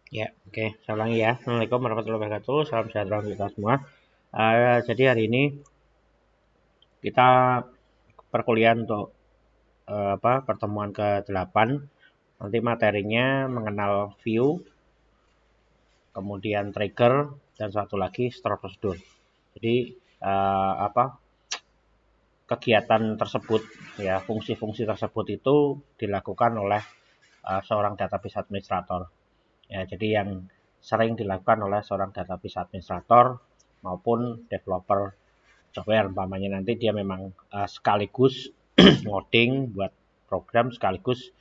Ya, oke. Saya ulangi ya. Assalamualaikum warahmatullahi wabarakatuh. Salam sejahtera untuk kita semua. Jadi hari ini kita perkuliahan untuk pertemuan ke-8. Nanti materinya mengenal view, kemudian trigger, dan satu lagi store prosedur. Jadi kegiatan tersebut ya, fungsi-fungsi tersebut itu dilakukan oleh seorang database administrator. Ya, jadi yang sering dilakukan oleh seorang database administrator maupun developer software. Umpamanya nanti dia memang sekaligus ngoding buat program sekaligus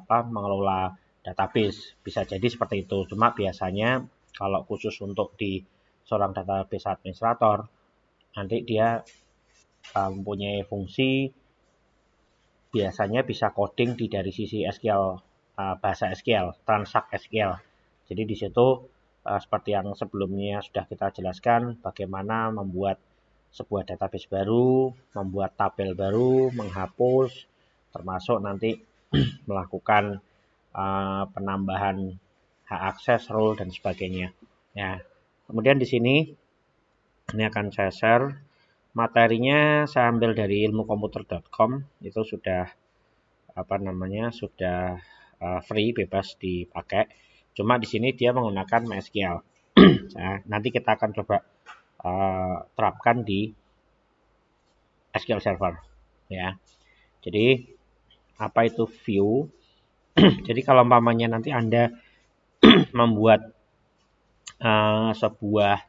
mengelola database. Bisa jadi seperti itu. Cuma biasanya kalau khusus untuk di seorang database administrator, nanti dia mempunyai fungsi biasanya bisa coding dari sisi SQL, bahasa SQL, transak SQL. Jadi di situ seperti yang sebelumnya sudah kita jelaskan bagaimana membuat sebuah database baru, membuat tabel baru, menghapus, termasuk nanti melakukan penambahan hak akses, role dan sebagainya. Ya. Kemudian di sini ini akan saya share materinya, saya ambil dari ilmukomputer.com, itu sudah sudah free, bebas dipakai. Cuma di sini dia menggunakan MySQL. Nah, nanti kita akan coba terapkan di SQL Server ya. Jadi apa itu view? Jadi kalau umpamanya nanti Anda membuat sebuah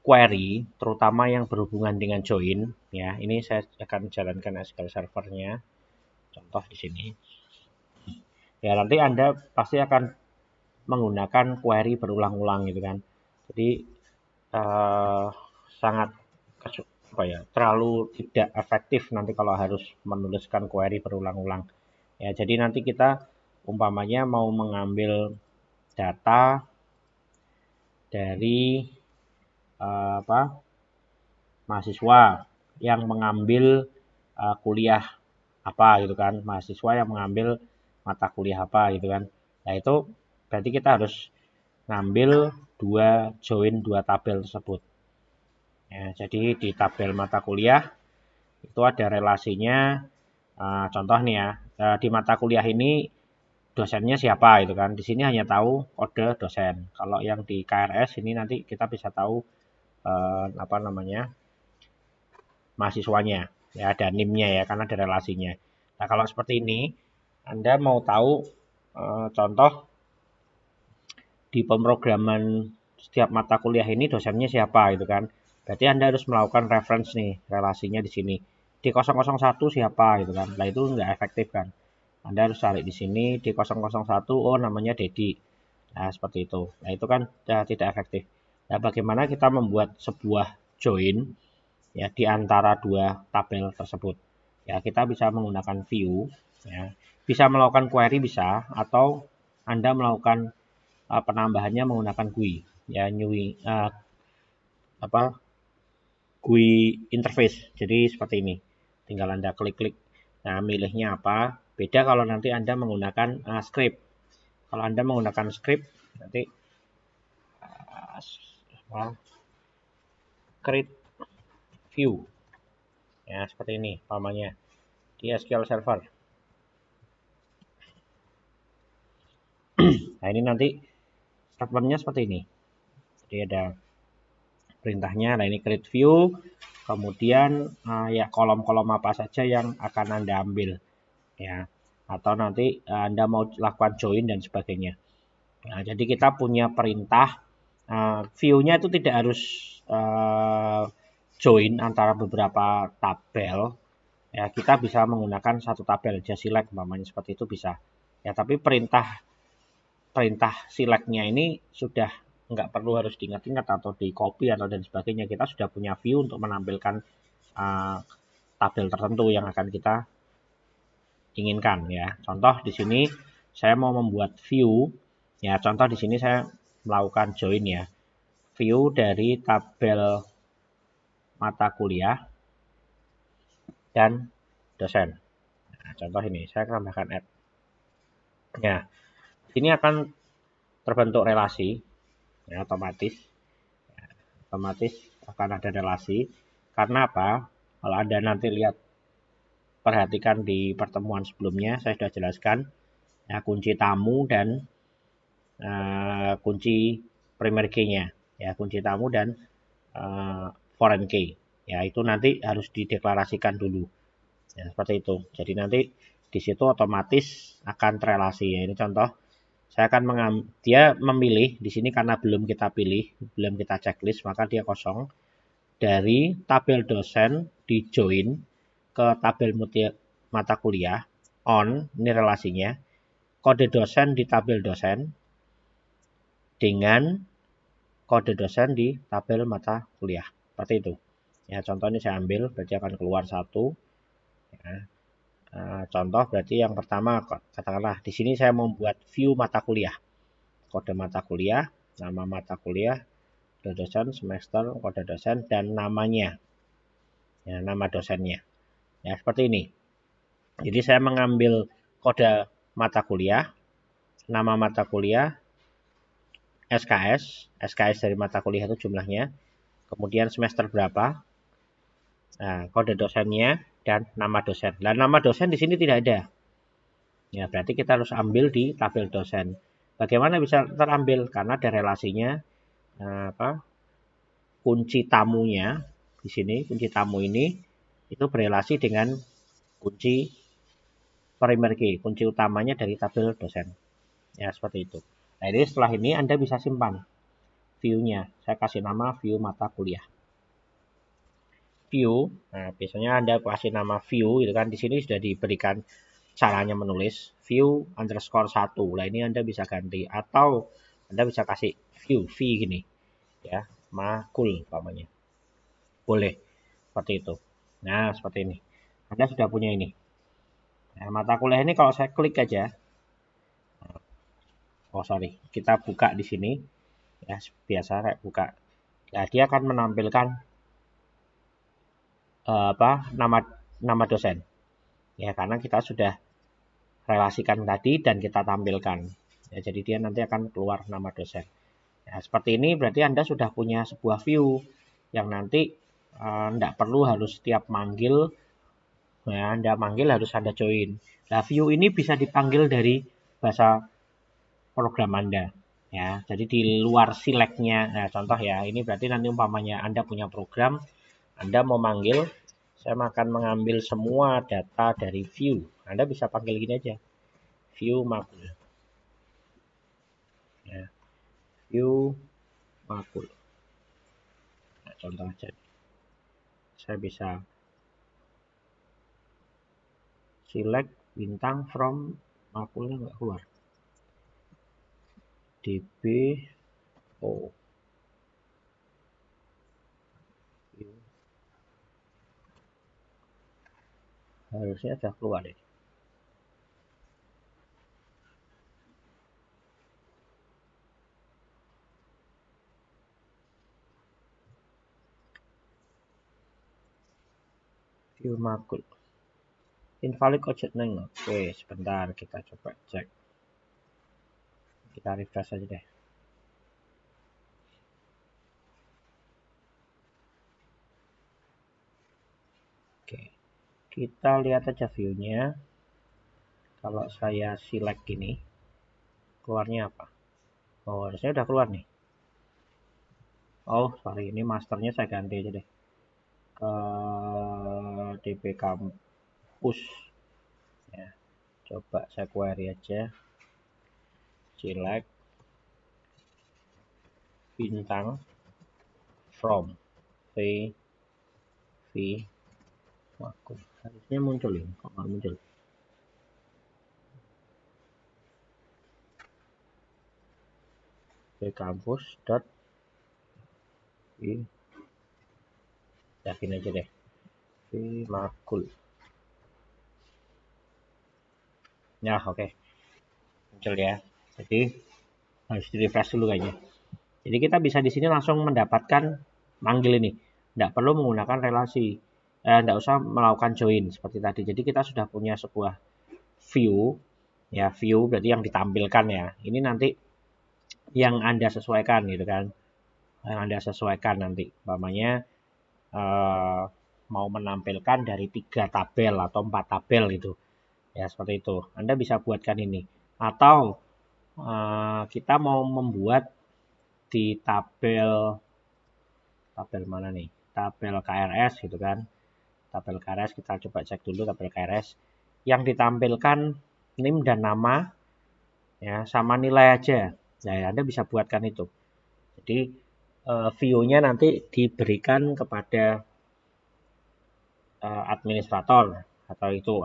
query, terutama yang berhubungan dengan join ya. Ini saya akan jalankan SQL Server-nya. Contoh di sini. Ya, nanti Anda pasti akan menggunakan query berulang-ulang gitu kan. Jadi sangat terlalu tidak efektif nanti kalau harus menuliskan query berulang-ulang. Ya, jadi nanti kita umpamanya mau mengambil data dari mahasiswa yang mengambil kuliah apa gitu kan, mahasiswa yang mengambil mata kuliah apa gitu kan. Nah, itu berarti kita harus ngambil join dua tabel tersebut. Ya, jadi di tabel mata kuliah itu ada relasinya. Contoh nih ya, di mata kuliah ini dosennya siapa gitu kan. Di sini hanya tahu kode dosen. Kalau yang di KRS ini nanti kita bisa tahu mahasiswanya. Ya, ada NIM-nya ya, karena ada relasinya. Nah, kalau seperti ini, Anda mau tahu contoh di pemrograman setiap mata kuliah ini dosennya siapa gitu kan. Berarti Anda harus melakukan reference nih, relasinya di sini. Di 001 siapa gitu kan. Nah, itu nggak efektif kan. Anda harus cari di sini di 001, oh namanya Dedi. Nah, seperti itu. Nah, itu kan tidak efektif. Nah, bagaimana kita membuat sebuah join ya di antara dua tabel tersebut. Ya, kita bisa menggunakan view ya. Bisa melakukan query bisa, atau Anda melakukan penambahannya menggunakan GUI ya, GUI interface. Jadi seperti ini. Tinggal Anda klik-klik. Nah, milihnya apa? Beda kalau nanti Anda menggunakan script. Kalau Anda menggunakan script nanti create view. Ya, seperti ini pamannya di SQL Server. Nah, ini nanti statementnya seperti ini. Jadi ada perintahnya. Nah, ini create view. Kemudian ya kolom-kolom apa saja yang akan Anda ambil ya. Atau nanti Anda mau lakukan join dan sebagainya. Nah, jadi kita punya perintah view-nya itu tidak harus join antara beberapa tabel. Ya, kita bisa menggunakan satu tabel aja, select umpamanya seperti itu bisa. Ya, tapi perintah select-nya ini sudah nggak perlu harus diingat-ingat atau di copy atau dan sebagainya. Kita sudah punya view untuk menampilkan tabel tertentu yang akan kita inginkan ya. Contoh di sini saya mau membuat view ya. Contoh di sini saya melakukan join ya. View dari tabel mata kuliah dan dosen. Nah, contoh ini saya tambahkan add. Ya. Ini akan terbentuk relasi, ya, otomatis akan ada relasi. Karena apa? Kalau Anda nanti lihat, perhatikan di pertemuan sebelumnya, saya sudah jelaskan ya, kunci tamu dan kunci primary key-nya, ya, kunci tamu dan foreign key. Ya, itu nanti harus dideklarasikan dulu. Ya, seperti itu. Jadi nanti di situ otomatis akan terrelasi. Ya, ini contoh. Saya akan dia memilih di sini karena belum kita pilih, belum kita checklist, maka dia kosong. Dari tabel dosen di join ke tabel mata kuliah on, ini relasinya. Kode dosen di tabel dosen dengan kode dosen di tabel mata kuliah. Seperti itu. Ya, contoh ini saya ambil, berarti akan keluar 1. Ya. Contoh berarti yang pertama, katakanlah di sini saya membuat view mata kuliah. Kode mata kuliah, nama mata kuliah, kode dosen, semester, kode dosen, dan namanya. Ya, nama dosennya. Ya, seperti ini. Jadi saya mengambil kode mata kuliah, nama mata kuliah, SKS dari mata kuliah itu jumlahnya, kemudian semester berapa, kode dosennya, dan nama dosen. Dan nama dosen di sini tidak ada. Ya, berarti kita harus ambil di tabel dosen. Bagaimana bisa terambil? Karena ada relasinya, kunci tamunya di sini, kunci tamu ini itu berelasi dengan kunci primary key, kunci utamanya dari tabel dosen. Ya, seperti itu. Nah, ini setelah ini Anda bisa simpan view-nya. Saya kasih nama view mata kuliah. View, nah biasanya Anda kasih nama view, itu kan di sini sudah diberikan caranya menulis view underscore 1. Nah, ini Anda bisa ganti atau Anda bisa kasih view v gini ya, makul umpamanya. Boleh seperti itu. Nah, seperti ini. Anda sudah punya ini. Nah, mata kuliah ini kalau saya klik aja, kita buka di sini ya, biasa kayak buka. Nah, dia akan menampilkan nama dosen. Ya, karena kita sudah relasikan tadi dan kita tampilkan. Ya, jadi dia nanti akan keluar nama dosen. Ya, seperti ini berarti Anda sudah punya sebuah view yang nanti tidak perlu harus setiap manggil, ya, Anda manggil harus Anda join. Nah, view ini bisa dipanggil dari bahasa program Anda. Ya, jadi di luar select-nya. Nah, contoh ya, ini berarti nanti umpamanya Anda punya program, Anda mau manggil, saya akan mengambil semua data dari view. Anda bisa panggil gini aja, view makul. Ya, view makul. Nah, contoh aja. Saya bisa select bintang from, makulnya nggak keluar. DBO. Harusnya sudah keluar deh. View makul. Invalid object name. Oke, sebentar kita coba cek. Kita refresh aja deh. Oke, kita lihat aja view-nya. Kalau saya select gini, keluarnya apa? Oh, harusnya udah keluar nih. Oh, sorry, ini masternya saya ganti aja deh ke DB Kampus. Ya, coba saya query aja. Select bintang from v makul. Harusnya muncul ya, kok nggak muncul? Kampus dot yakin aja deh, v makul. Ya, oke. Muncul ya. Jadi harus di refresh dulu kayaknya. Jadi kita bisa di sini langsung mendapatkan manggil ini. Tidak perlu menggunakan relasi. Tidak usah melakukan join seperti tadi. Jadi kita sudah punya sebuah view Ya, view berarti yang ditampilkan ya. Ini nanti yang Anda sesuaikan gitu kan. Yang Anda sesuaikan nanti. Umpamanya mau menampilkan dari 3 tabel atau 4 tabel gitu. Ya, seperti itu. Anda bisa buatkan ini. Atau kita mau membuat di tabel mana nih? Tabel KRS gitu kan. Tabel KRS kita coba cek dulu tabel KRS. Yang ditampilkan NIM dan nama ya sama nilai aja. Nah, Anda bisa buatkan itu. Jadi view-nya nanti diberikan kepada administrator atau itu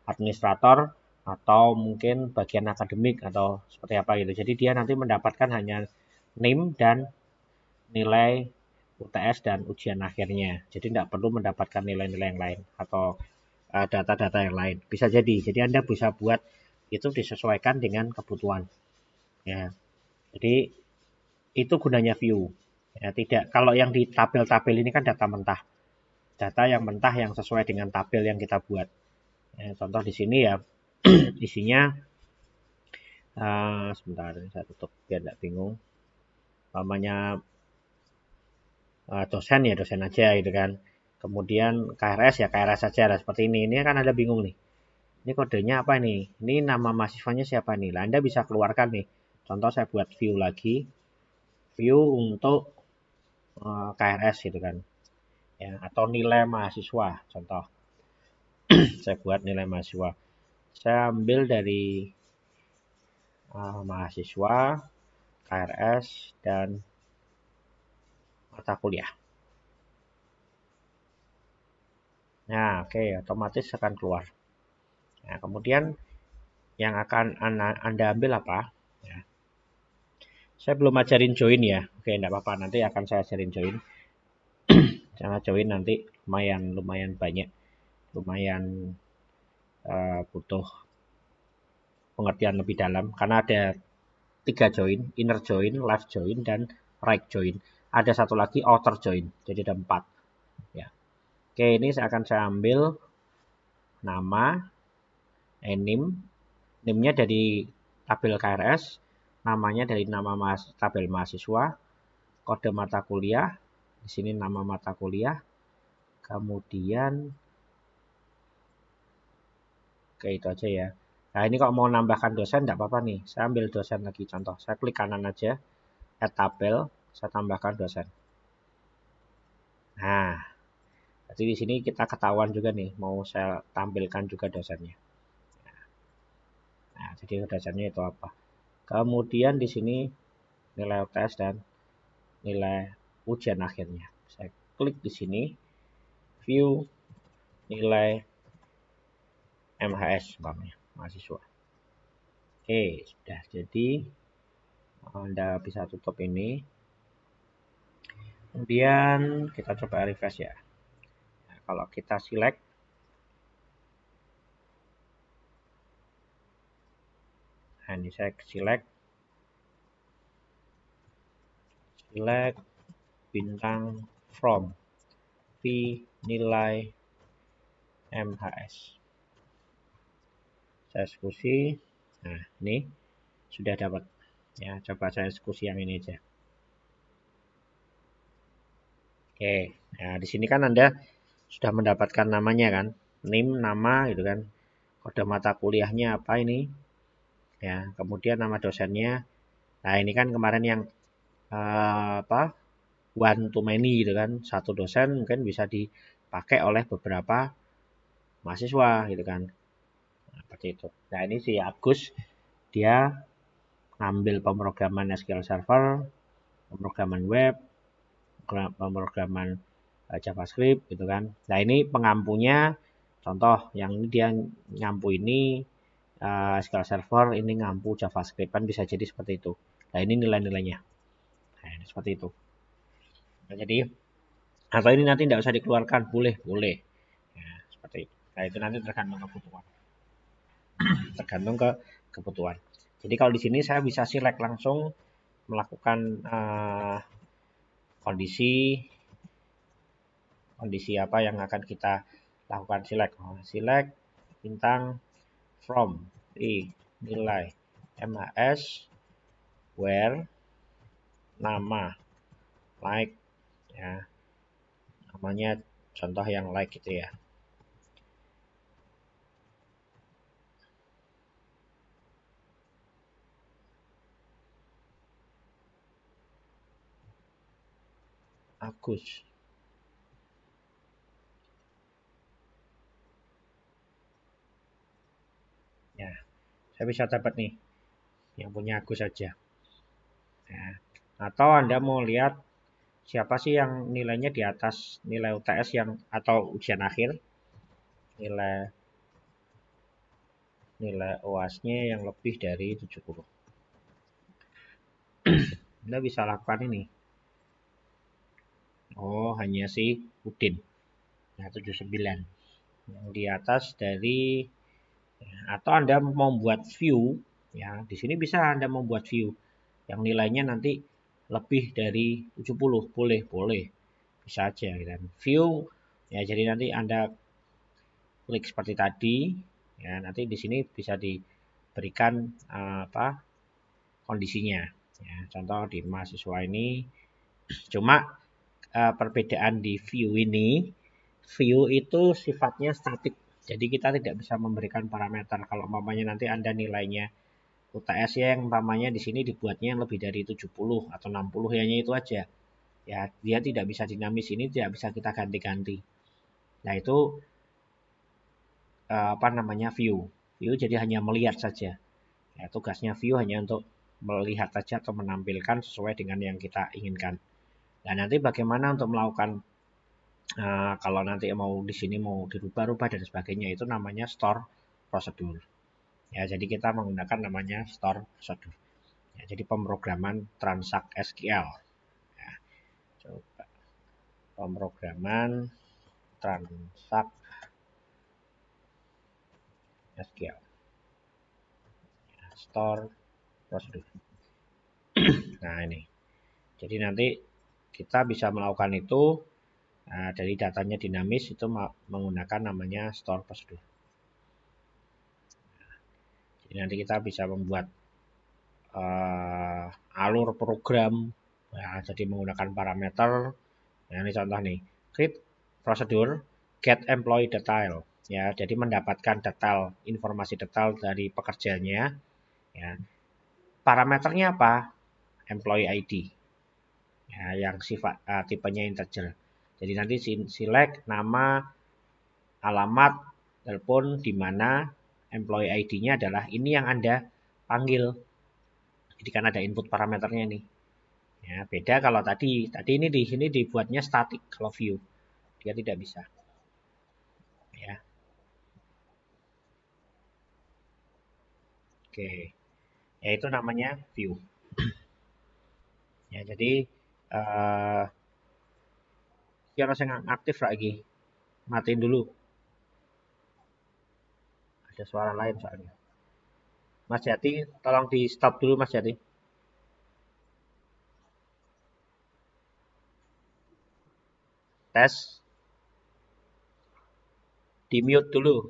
administrator atau mungkin bagian akademik atau seperti apa gitu. Jadi dia nanti mendapatkan hanya NIM dan nilai UTS dan ujian akhirnya. Jadi tidak perlu mendapatkan nilai-nilai yang lain atau data-data yang lain. Bisa jadi. Jadi Anda bisa buat itu disesuaikan dengan kebutuhan. Ya. Jadi itu gunanya view. Ya, tidak kalau yang di tabel-tabel ini kan data mentah. Data yang mentah yang sesuai dengan tabel yang kita buat. Ya, contoh di sini ya isinya sebentar saya tutup biar tidak bingung. Namanya dosen ya dosen aja gitu kan. Kemudian KRS ya KRS saja lah seperti ini. Ini kan ada bingung nih. Ini kodenya apa nih? Ini nama mahasiswanya siapa nih? Lah Anda bisa keluarkan nih. Contoh saya buat view lagi. View untuk KRS gitu kan. Ya, atau nilai mahasiswa contoh. Saya buat nilai mahasiswa. Saya ambil dari mahasiswa, KRS, dan mata kuliah. Nah, oke, otomatis akan keluar. Nah, kemudian yang akan Anda ambil apa? Ya. Saya belum ajarin join ya. Oke, enggak apa-apa. Nanti akan saya ajarin join. Cara join nanti lumayan banyak. Lumayan butuh pengertian lebih dalam. Karena ada 3 join. Inner join, left join, dan right join. Ada satu lagi outer join. Jadi ada 4. Ya. Oke, ini saya ambil nama, NIM. NIM-nya dari tabel KRS. Namanya dari nama tabel mahasiswa. Kode mata kuliah. Di sini nama mata kuliah. Kemudian oke itu aja ya. Nah ini kalau mau nambahkan dosen tidak apa-apa nih. Saya ambil dosen lagi contoh. Saya klik kanan aja. Add tabel. Saya tambahkan dosen. Nah, jadi di sini kita ketahuan juga nih. Mau saya tampilkan juga dosennya. Nah, jadi dosennya itu apa? Kemudian di sini nilai UTS dan nilai ujian akhirnya. Saya klik di sini. View nilai MHS umpamanya mahasiswa. Oke, sudah jadi Anda bisa tutup ini. Kemudian kita coba refresh ya. Nah, kalau kita select nah, ini saya select bintang from V nilai MHS. Saya eksekusi. Nah, ini sudah dapat. Ya, coba saya eksekusi yang ini aja. Oke, nah di sini kan Anda sudah mendapatkan namanya kan, NIM nama gitu kan, kode mata kuliahnya apa ini, ya, kemudian nama dosennya. Nah ini kan kemarin yang one to many gitu kan, satu dosen mungkin bisa dipakai oleh beberapa mahasiswa gitu kan, nah, seperti itu. Nah ini si Agus dia ngambil pemrograman SQL Server, pemrograman web, pemrograman JavaScript gitu kan. Nah ini pengampunya contoh yang ini dia ngampu ini SQL Server, ini ngampu JavaScript kan bisa jadi seperti itu. Nah ini nilai-nilainya. Nah ini seperti itu. Nah, jadi atau ini nanti tidak usah dikeluarkan, boleh. Nah, seperti itu. Nah itu nanti tergantung kebutuhan. Tergantung ke kebutuhan. Jadi kalau di sini saya bisa select langsung melakukan kondisi apa yang akan kita lakukan select bintang from nilai MAS where nama like ya, namanya contoh yang like gitu ya. Agus. Ya, saya bisa dapat nih yang punya Agus saja. Ya. Atau Anda mau lihat siapa sih yang nilainya di atas nilai UTS yang atau ujian akhir, nilai UAS-nya yang lebih dari 70. Anda bisa lakukan ini. Oh, hanya si Udin. Ya, 79. Yang di atas dari atau Anda membuat view ya, di sini bisa Anda membuat view yang nilainya nanti lebih dari 70. Boleh. Bisa aja kan. View ya, jadi nanti Anda klik seperti tadi ya, nanti di sini bisa diberikan kondisinya ya. Contoh di mahasiswa ini cuma perbedaan di view ini, view itu sifatnya statik. Jadi kita tidak bisa memberikan parameter. Kalau umpamanya nanti Anda nilainya UTS yang umpamanya di sini dibuatnya yang lebih dari 70 atau 60, hanya itu aja. Ya, dia tidak bisa dinamis, ini tidak bisa kita ganti-ganti. Nah, itu view. View jadi hanya melihat saja. Ya, tugasnya view hanya untuk melihat saja atau menampilkan sesuai dengan yang kita inginkan. Nah, nanti bagaimana untuk melakukan kalau nanti mau di sini mau dirubah-rubah dan sebagainya, itu namanya store prosedur. Ya, jadi kita menggunakan namanya store prosedur. Ya, jadi pemrograman transak SQL. Ya, coba pemrograman transak SQL. Ya, store prosedur. Nah, ini. Jadi nanti kita bisa melakukan itu dari datanya dinamis itu menggunakan namanya store prosedur. Jadi nanti kita bisa membuat alur program ya, jadi menggunakan parameter. Nah, ini contoh nih, create prosedur get employee detail ya, jadi mendapatkan detail, informasi detail dari pekerjanya ya. Parameternya apa? Employee ID ya, yang sifat tipenya integer. Jadi nanti select nama, alamat, telepon, di mana employee ID-nya adalah ini yang Anda panggil. Jadi kan ada input parameternya nih. Ya, beda kalau tadi ini di sini dibuatnya static kalau view. Dia tidak bisa. Ya. Oke. Ya itu namanya view. Ya, jadi kira saya aktif lagi. Matiin dulu. Ada suara lain soalnya. Mas Jati, tolong di stop dulu Mas Jati. Tes. Di mute dulu.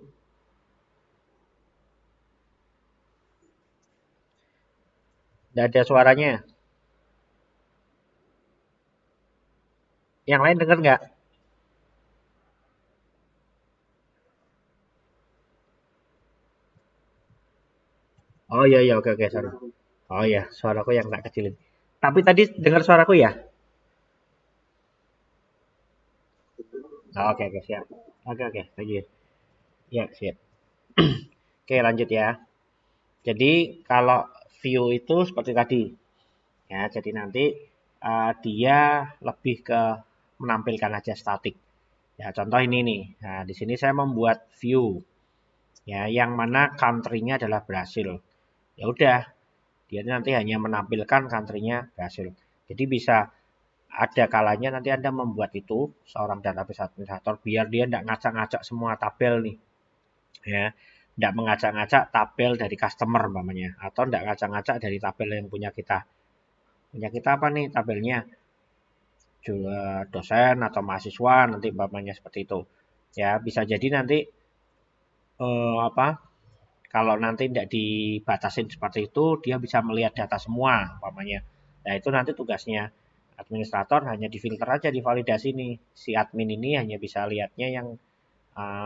Tidak ada suaranya. Yang lain dengar nggak? Oh iya iya, oke sorry. Oh iya, suaraku yang tak kecilin. Tapi tadi dengar suaraku ya? Oh, oke siap. Oke, thank you. Ya, siap. Oke, lanjut ya. Jadi kalau view itu seperti tadi. Ya, jadi nanti dia lebih ke menampilkan aja statik. Ya, contoh ini nih. Nah, di sini saya membuat view. Ya, yang mana country-nya adalah Brasil. Ya udah, dia nanti hanya menampilkan country-nya Brasil. Jadi bisa ada kalanya nanti Anda membuat itu seorang database administrator biar dia tidak ngacak-ngacak semua tabel nih. Ya, tidak mengacak-ngacak tabel dari customer umpamanya atau tidak ngacak-ngacak dari tabel yang punya kita. Punya kita apa nih tabelnya? Dosen atau mahasiswa nanti umpamanya seperti itu. Ya, bisa jadi nanti apa? Kalau nanti tidak dibatasin seperti itu, dia bisa melihat data semua, umpamanya. Nah, itu nanti tugasnya administrator hanya difilter aja, divalidasi nih. Si admin ini hanya bisa lihatnya yang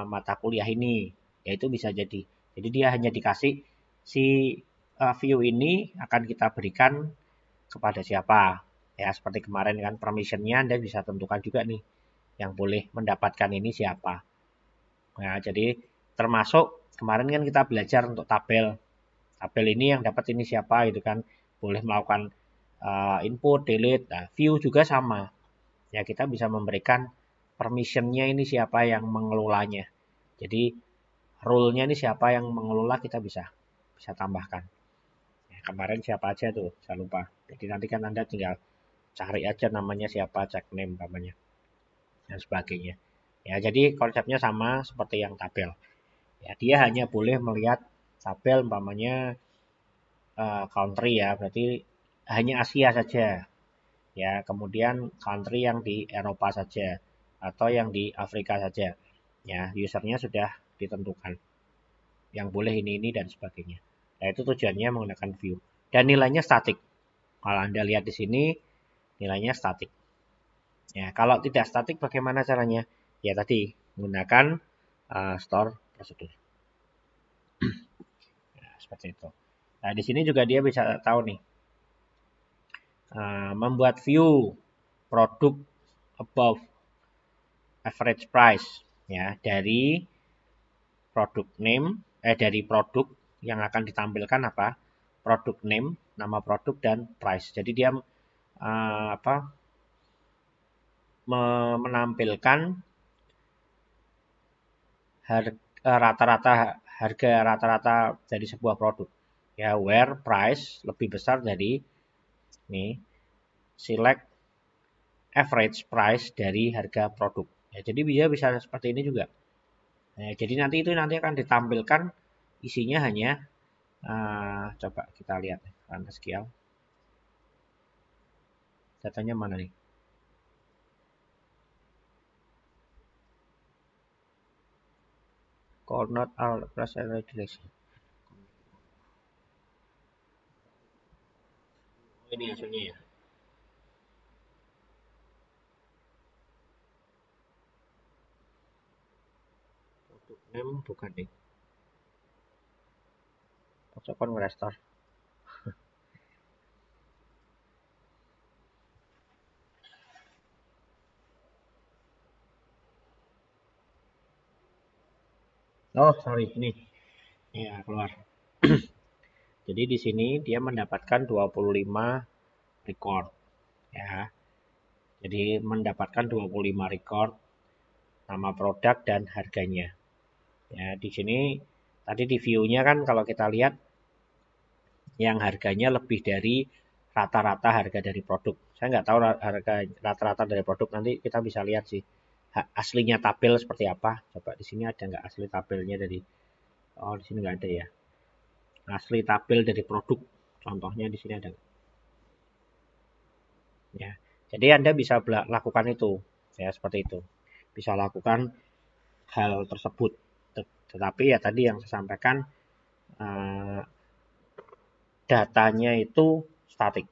mata kuliah ini, yaitu bisa jadi. Jadi dia hanya dikasih si view ini akan kita berikan kepada siapa. Ya, seperti kemarin kan permissionnya Anda bisa tentukan juga nih, yang boleh mendapatkan ini siapa. Nah, jadi termasuk kemarin kan kita belajar untuk tabel. Tabel ini yang dapat ini siapa gitu kan. Boleh melakukan input, delete. Nah, view juga sama. Ya, kita bisa memberikan permissionnya ini siapa yang mengelolanya. Jadi rule-nya ini siapa yang mengelola kita bisa tambahkan. Ya, kemarin siapa aja tuh, saya lupa. Jadi nanti kan Anda tinggal cari aja namanya siapa, cek name namanya dan sebagainya. Ya, jadi konsepnya sama seperti yang tabel. Ya, dia hanya boleh melihat tabel umpamanya country ya, berarti hanya Asia saja. Ya, kemudian country yang di Eropa saja atau yang di Afrika saja. Ya, usernya sudah ditentukan. Yang boleh ini dan sebagainya. Nah, itu tujuannya menggunakan view. Dan nilainya statik. Kalau Anda lihat di sini, nilainya statik. Ya, kalau tidak statik bagaimana caranya? Ya tadi menggunakan store prosedur. Nah, seperti itu. Nah, di sini juga dia bisa tahu nih. Membuat view produk above average price ya dari produk name dari produk yang akan ditampilkan apa? Produk name, nama produk dan price. Jadi dia menampilkan rata-rata harga rata-rata dari sebuah produk. Ya, where price lebih besar dari nih select average price dari harga produk. Ya, jadi dia bisa seperti ini juga. Nah, jadi nanti akan ditampilkan isinya hanya coba kita lihat Rantaskill. Datanya mana nih? Coordinate all plus direction. Ini hasilnya ya. Produk name bukan nih. Coba nge-restore. Oh, sorry, ini. Ya, keluar. Jadi di sini dia mendapatkan 25 record ya. Jadi mendapatkan 25 record nama produk dan harganya. Ya, di sini tadi di view-nya kan kalau kita lihat yang harganya lebih dari rata-rata harga dari produk. Saya nggak tahu harga rata-rata dari produk, nanti kita bisa lihat sih aslinya tabel seperti apa. Coba di sini ada nggak asli tabelnya dari, oh di sini nggak ada ya. Asli tabel dari produk, contohnya di sini ada. Ya, jadi Anda bisa lakukan itu, ya seperti itu. Bisa lakukan hal tersebut. Tetapi ya tadi yang saya sampaikan, datanya itu statik.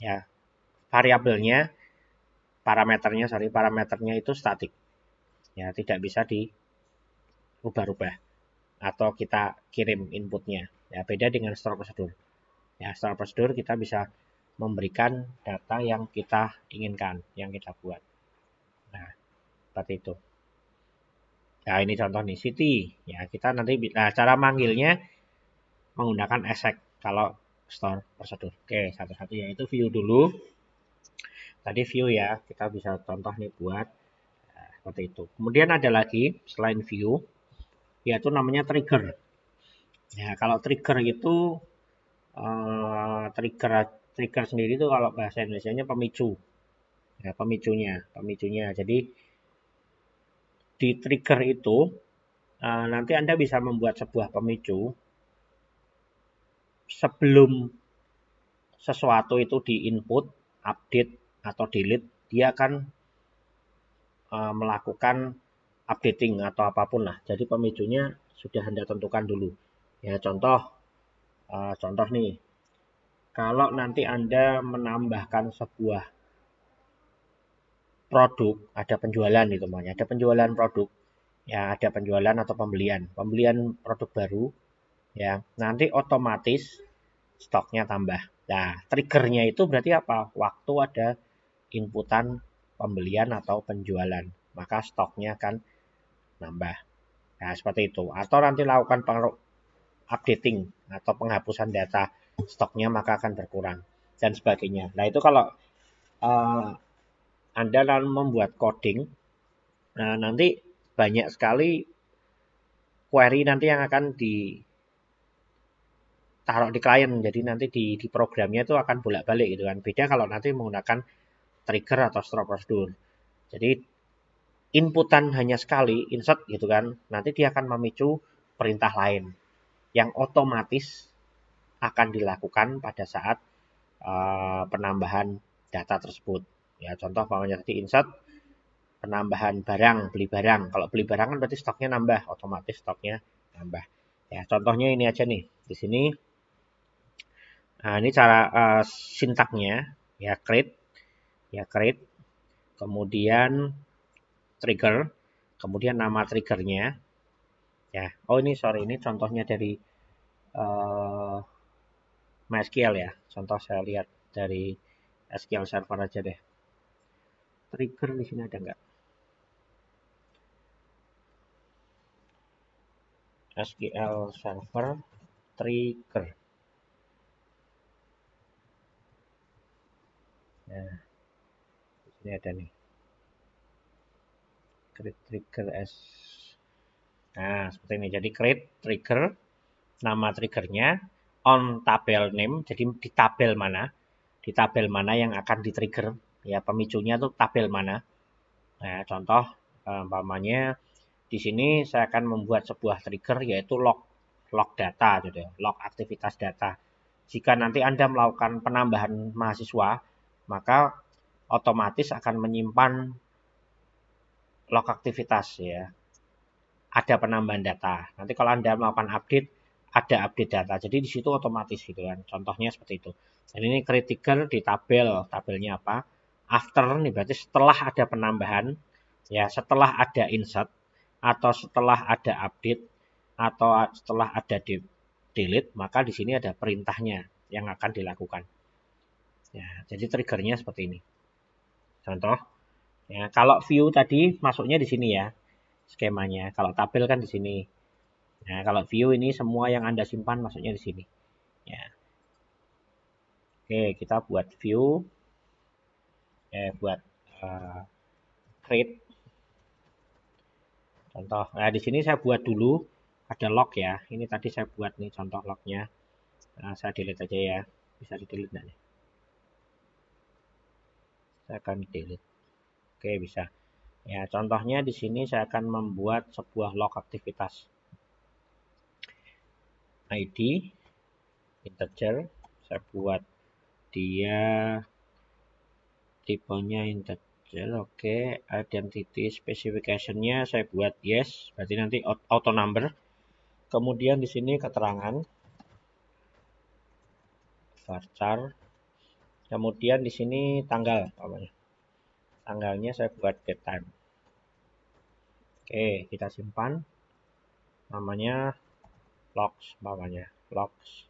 Ya, variabelnya, parameternya itu statik. Ya, tidak bisa dirubah-rubah atau kita kirim inputnya. Ya, beda dengan store prosedur. Ya, store prosedur kita bisa memberikan data yang kita inginkan, yang kita buat. Nah, seperti itu. Nah, ini contoh nih, city. Ya, kita nanti, nah, cara manggilnya menggunakan exec kalau store prosedur. Oke, satu-satu yaitu view dulu. Tadi view ya, kita bisa contoh nih buat seperti itu. Kemudian ada lagi selain view, yaitu namanya trigger. Ya, kalau trigger itu trigger sendiri itu kalau bahasa Indonesianya pemicu. Ya, pemicunya. Jadi di trigger itu nanti Anda bisa membuat sebuah pemicu sebelum sesuatu itu di input, update atau delete, dia akan melakukan updating atau apapun lah. Jadi pemicunya sudah Anda tentukan dulu. Ya contoh nih, kalau nanti Anda menambahkan sebuah produk, ada penjualan itu namanya, ada penjualan produk, ya ada penjualan atau pembelian produk baru, ya nanti otomatis stoknya tambah. Nah, triggernya itu berarti apa? Waktu ada inputan pembelian atau penjualan, maka stoknya akan nambah. Nah, seperti itu. Atau nanti lakukan updating atau penghapusan data stoknya maka akan berkurang dan sebagainya. Nah, itu kalau uh, Anda membuat coding, nah, nanti banyak sekali query nanti yang akan ditaruh di klien. Jadi nanti di programnya itu akan bolak-balik gitu kan. Beda kalau nanti menggunakan trigger atau store prosedur. Jadi inputan hanya sekali, insert gitu kan. Nanti dia akan memicu perintah lain yang otomatis akan dilakukan pada saat penambahan data tersebut. Ya, contoh umpamanya tadi insert penambahan barang, beli barang. Kalau beli barang kan berarti stoknya nambah, otomatis stoknya nambah. Ya, contohnya ini aja nih. Di sini nah ini cara sintaknya ya create, kemudian trigger, kemudian nama triggernya. Ya, oh ini sorry ini contohnya dari MySQL ya. Contoh saya lihat dari SQL Server aja deh. Trigger di sini ada nggak? SQL Server trigger. Nah, di sini ada nih. Create trigger as. Nah, seperti ini. Jadi create trigger, nama triggernya, on tabel name. Jadi di tabel mana? Di tabel mana yang akan di-trigger? Ya, pemicunya tuh tabel mana? Nah, contoh umpamanya di sini saya akan membuat sebuah trigger yaitu log data gitu ya, log aktivitas data. Jika nanti Anda melakukan penambahan mahasiswa, maka otomatis akan menyimpan log aktivitas ya. Ada penambahan data. Nanti kalau Anda melakukan update, ada update data. Jadi di situ otomatis gitu kan. Contohnya seperti itu. Dan ini critical di tabel. Tabelnya apa? After nih berarti setelah ada penambahan, ya setelah ada insert, atau setelah ada update, atau setelah ada delete, maka di sini ada perintahnya yang akan dilakukan. Ya, jadi triggernya seperti ini. Contoh, ya kalau view tadi masuknya di sini ya skemanya. Kalau tabel kan di sini. Nah, kalau view ini semua yang Anda simpan masuknya di sini. Ya. Oke, kita buat view, buat create. Contoh, nah di sini saya buat dulu ada log ya. Ini tadi saya buat nih contoh lognya. Nah, saya delete aja ya. Bisa di delete enggak nih? Saya akan delete. Oke, bisa. Ya, contohnya di sini saya akan membuat sebuah log aktivitas. ID integer, saya buat dia tipenya integer, oke. Identity specification-nya saya buat yes, berarti nanti auto number. Kemudian di sini keterangan varchar. Kemudian di sini tanggal namanya. Tanggalnya saya buat date time. Oke, kita simpan. Namanya logs namanya. Logs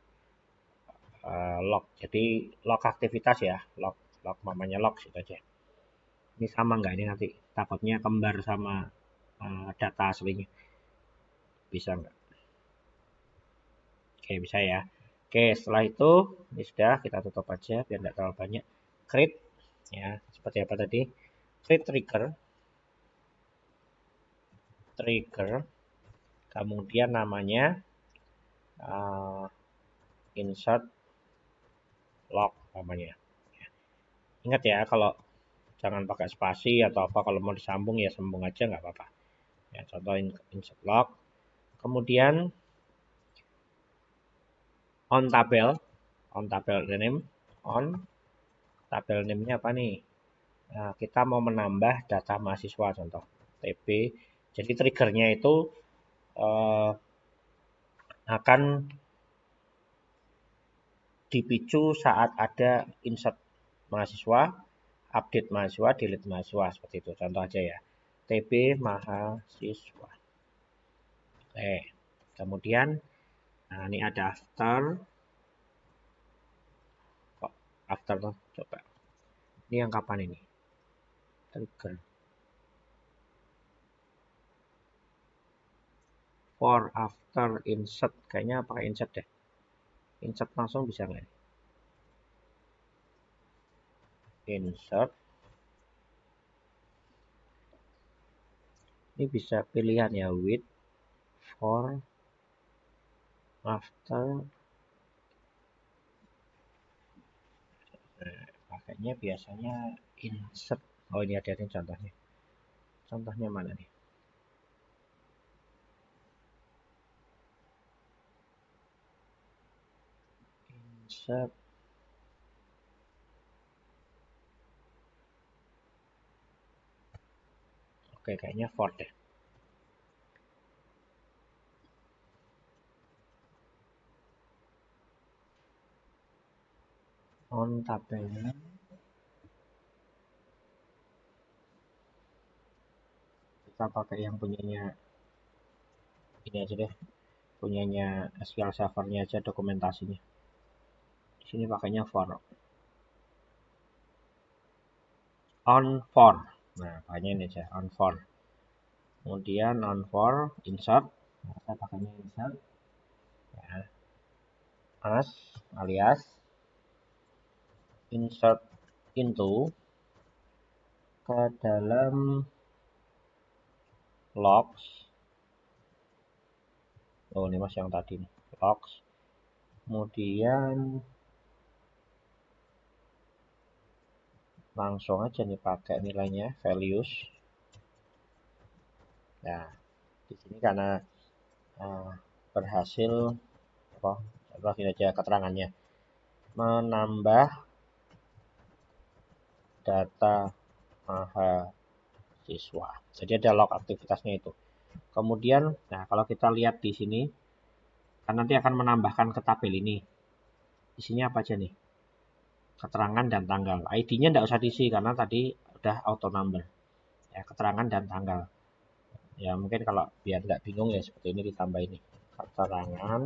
log. Jadi log aktivitas ya, log namanya log itu aja. Ini sama nggak ini nanti? Takutnya kembar sama data aslinya. Bisa nggak? Oke, bisa ya. Oke, setelah itu ini sudah kita tutup aja biar nggak terlalu banyak. Create ya, seperti apa tadi? Create trigger, kemudian namanya insert log namanya. Ingat ya, kalau jangan pakai spasi atau apa, kalau mau disambung ya sambung aja nggak apa-apa. Ya, contoh insert log. Kemudian on tabel name, on tabel name-nya apa nih? Nah, kita mau menambah data mahasiswa contoh TB. Jadi triggernya itu akan dipicu saat ada insert mahasiswa, update mahasiswa, delete mahasiswa, seperti itu. Contoh aja ya. TB mahasiswa. Oke. Kemudian, nah ini ada after. Kok after tuh? Coba. Ini yang kapan ini? Trigger. For after insert. Kayaknya pakai insert deh. Insert langsung bisa nggak? Insert. Ini bisa pilihan ya, with, for, after. Nah, pakainya biasanya insert. Oh, ini ada nih contohnya. Contohnya mana nih? Insert. Oke, kayaknya for deh. On tabel. Kita pakai yang punyanya ini aja deh. Punyanya SQL Server-nya aja dokumentasinya. Di sini pakainya for. On for. Nah, pakainya ini aja, on for. Kemudian on for insert. Nah, saya pakainya insert. Ya. As alias insert into ke dalam logs. Oh, ini mas yang tadi nih. Logs. Kemudian langsung aja nih pakai nilainya values. Nah, di sini karena berhasil contoh ini aja keterangannya menambah data mahasiswa. Jadi ada log aktivitasnya itu. Kemudian, nah kalau kita lihat di sini, kan nanti akan menambahkan ke tabel ini. Isinya apa aja nih? Keterangan dan tanggal. ID-nya tidak usah diisi karena tadi udah auto number. Ya, keterangan dan tanggal. Ya mungkin kalau biar nggak bingung ya seperti ini ditambah ini. Keterangan,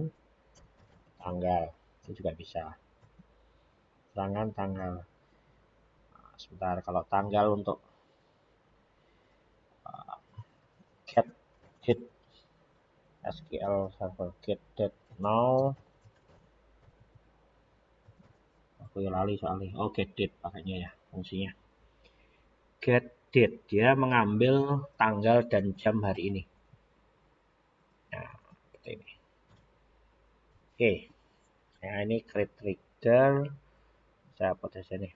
tanggal. Itu juga bisa. Keterangan, tanggal. Nah, sebentar, kalau tanggal untuk get SQL Server get date now. Aku lali soalnya. Oh, get date pakainya ya fungsinya. Get date, dia mengambil tanggal dan jam hari ini. Nah, seperti ini. Oke. Nah, ini create trigger. Saya hapus aja nih.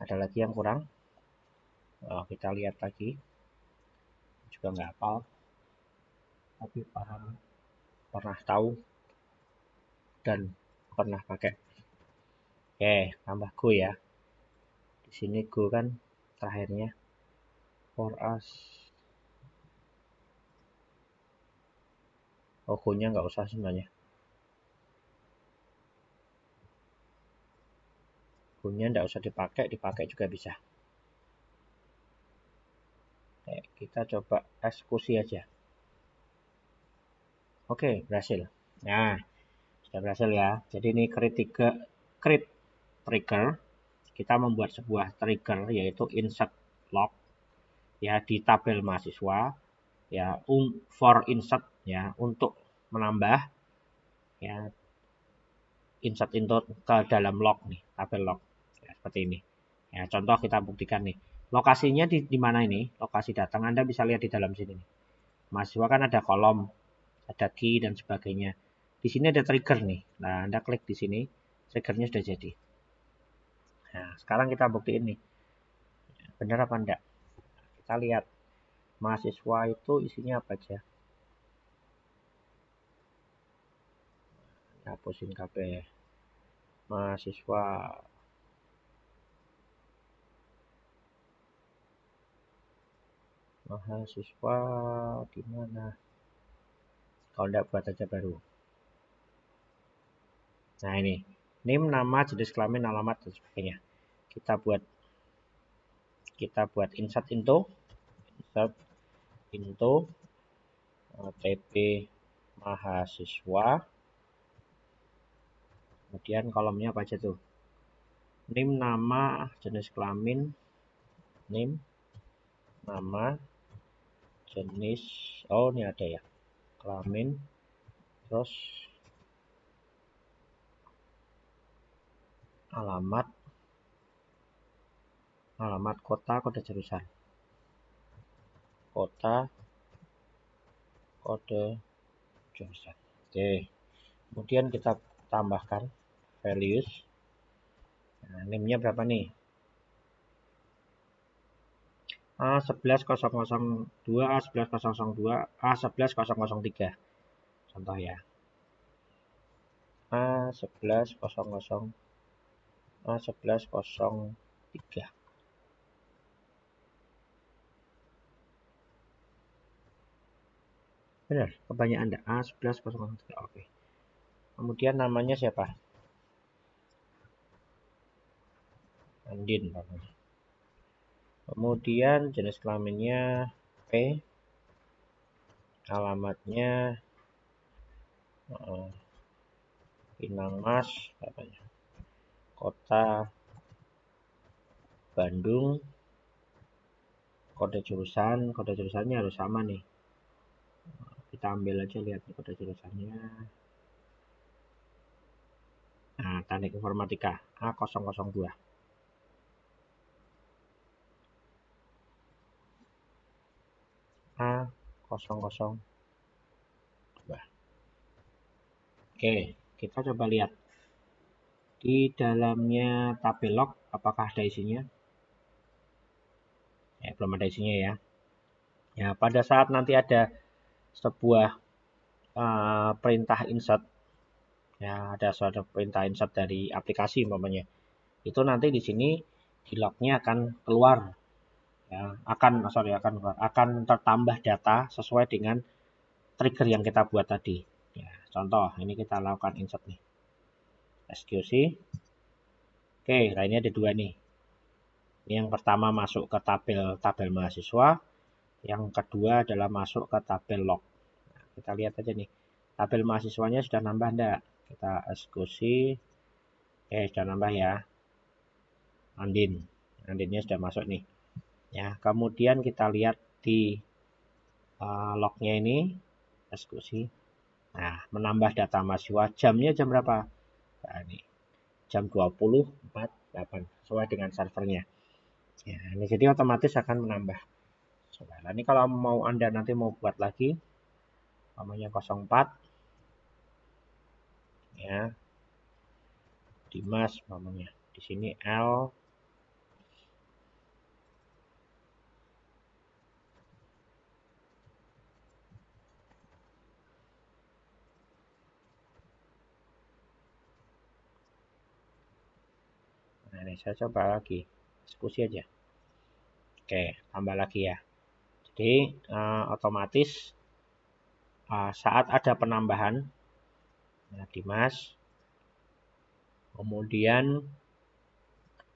Ada lagi yang kurang? Oh, kita lihat lagi. Juga nggak hafal. Tapi paham. Pernah tahu. Dan pernah pakai. Oke, tambah go ya. Di sini go kan terakhirnya. For us. Oh, go-nya nggak usah sebenarnya. Go-nya nggak usah dipakai juga bisa. Kita coba eksekusi aja. Oke, berhasil. Nah, sudah berhasil ya. Jadi ini create trigger. Kita membuat sebuah trigger yaitu insert log ya di tabel mahasiswa ya for insert ya untuk menambah ya insert into ke dalam log nih, tabel log. Ya, seperti ini. Ya, contoh kita buktikan nih. Lokasinya di mana ini? Lokasi datang Anda bisa lihat di dalam sini nih. Mahasiswa kan ada kolom, ada key dan sebagainya. Di sini ada trigger nih. Nah, Anda klik di sini, triggernya sudah jadi. Nah, sekarang kita buktiin nih. Benar apa enggak? Kita lihat. Mahasiswa itu isinya apa aja? Hapusin KB. Mahasiswa. Mahasiswa di mana? Kalau tidak buat aja baru. Nah ini, name, nama, jenis kelamin, alamat dan sebagainya. Kita buat insert into TP mahasiswa. Kemudian kolomnya apa aja tuh? Name, nama, jenis kelamin, name, nama, jenis, oh ini ada ya, kelamin, terus alamat kota, kode jurusan, kota, kode jurusan. Oke, kemudian kita tambahkan values. Nah, name-nya berapa nih? A11002, A11002, A11003. Contoh ya. A11003. Benar, kebanyakan Anda. A11003. Oke. Kemudian namanya siapa? Andin namanya. Kemudian jenis kelaminnya P. Alamatnya Pinang Mas katanya. Kota Bandung. Kode jurusannya harus sama nih. Kita ambil aja, lihat kode jurusannya. Nah, teknik informatika A002. A002. Oke, kita coba lihat di dalamnya tabel log apakah ada isinya. Belum ada isinya ya. Ya, pada saat nanti ada sebuah perintah insert, ya ada suatu perintah insert dari aplikasi umpamanya, itu nanti di sini di lognya akan keluar, ya akan tertambah data sesuai dengan trigger yang kita buat tadi. Ya, contoh ini kita lakukan insert nih, eksekusi. Oke, nah ini ada dua nih. Ini yang pertama masuk ke tabel mahasiswa, yang kedua adalah masuk ke tabel log. Nah, kita lihat aja nih, tabel mahasiswanya sudah nambah enggak? Kita eksekusi. Sudah nambah ya. Andinnya sudah masuk nih. Ya, kemudian kita lihat di lognya ini, eksekusi. Nah, menambah data mahasiswa, jamnya jam berapa? Nah, ini jam 20.48 sesuai dengan servernya. Ya, ini jadi otomatis akan menambah. Nah, ini kalau Anda nanti mau buat lagi, namanya 04, ya, Dimas, namanya di sini L. Nah, ini saya coba lagi, eksekusi aja. Oke, tambah lagi ya. Jadi otomatis saat ada penambahan, nah, Dimas, kemudian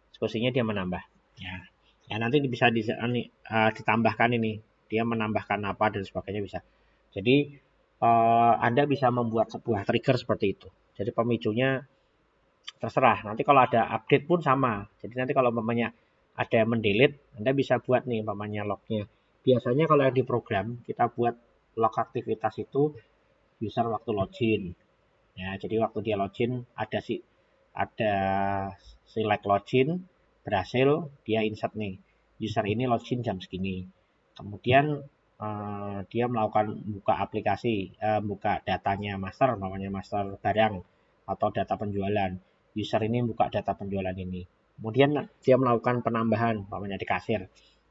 eksekusinya dia menambah. Ya nanti bisa ditambahkan ini, dia menambahkan apa dan sebagainya bisa. Jadi Anda bisa membuat sebuah trigger seperti itu. Jadi pemicunya terserah. Nanti kalau ada update pun sama. Jadi nanti kalau umpamanya ada yang mendelete, Anda bisa buat nih umpamanya lognya. Biasanya kalau yang di program kita buat log aktivitas itu user waktu login. Ya, jadi waktu dia login ada select login berhasil, dia insert nih. User ini login jam segini. Kemudian dia melakukan buka aplikasi, buka datanya master, namanya master barang atau data penjualan. User ini buka data penjualan ini. Kemudian dia melakukan penambahan, namanya di kasir.